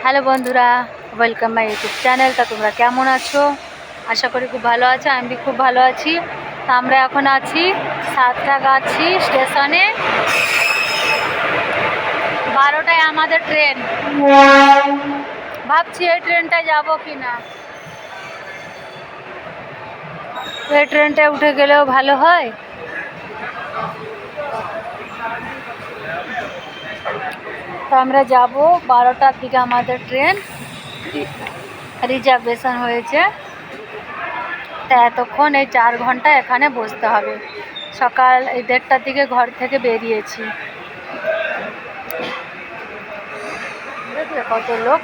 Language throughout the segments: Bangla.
হ্যালো বন্ধুরা, ওয়েলকাম মাই ইউটিউব চ্যানেল। তা তোমরা কেমন আছো? আশা করি খুব ভালো আছো। আমি খুব ভালো আছি। তা আমরা এখন আছি সাঁতরাগাছি স্টেশনে। 12টায় আমাদের ট্রেন। ভাবছি এই ট্রেনটায় যাবো কি না। এই ট্রেনটায় উঠে গেলেও ভালো হয়। তো আমরা যাব 12টার দিকে আমাদের ট্রেন রিজার্ভেশন হয়েছে। তা এতক্ষণ এই 4 ঘন্টা এখানে বসতে হবে। সকাল এই 1:30টার দিকে ঘর থেকে বেরিয়েছি। দেখলে কত লোক।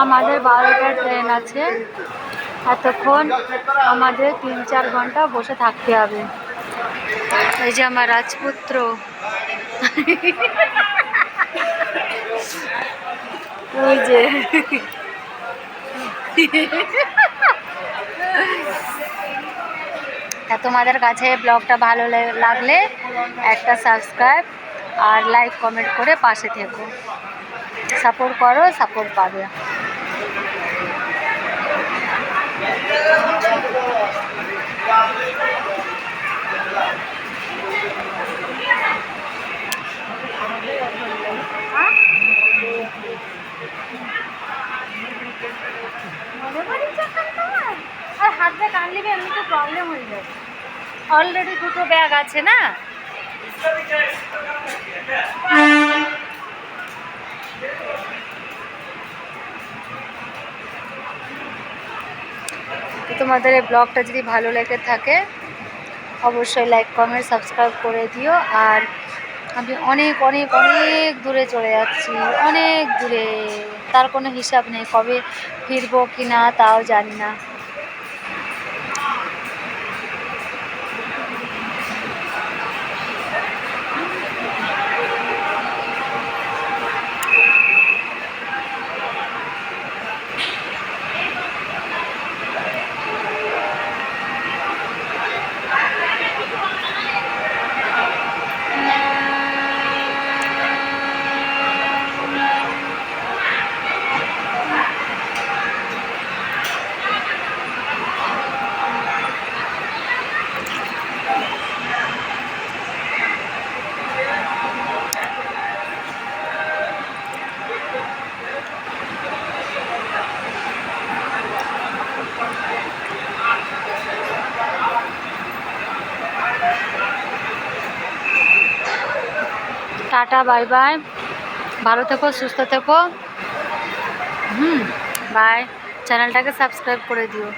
আমাদের 12টার ট্রেন আছে। এতক্ষণ আমাদের 3-4 ঘন্টা বসে থাকতে হবে। এই যে আমার রাজপুত্র। ওই যে তা তোমাদের কাছে ব্লগটা ভালো লাগলে একটা সাবস্ক্রাইব আর লাইক কমেন্ট করে পাশে থেকো। সাপোর্ট করো, সাপোর্ট পাবে। আর হাত ব্যাগ আনলে এমনি তো প্রবলেম হয়ে যাবে। অলরেডি 2টো ব্যাগ আছে না। তো তোমাদের এই ব্লগটা যদি ভালো লেগে থাকে অবশ্যই লাইক কমেন্ট সাবস্ক্রাইব করে দিও। আর আমি অনেক অনেক অনেক দূরে চলে যাচ্ছি, অনেক দূরে। তার কোনো হিসাব নেই, কবে ফিরবো কি না তাও জানি না। Tata, bye bye. ভালো থেকো, সুস্থ থেকো। বাই। চ্যানেলটাকে সাবস্ক্রাইব করে দিও।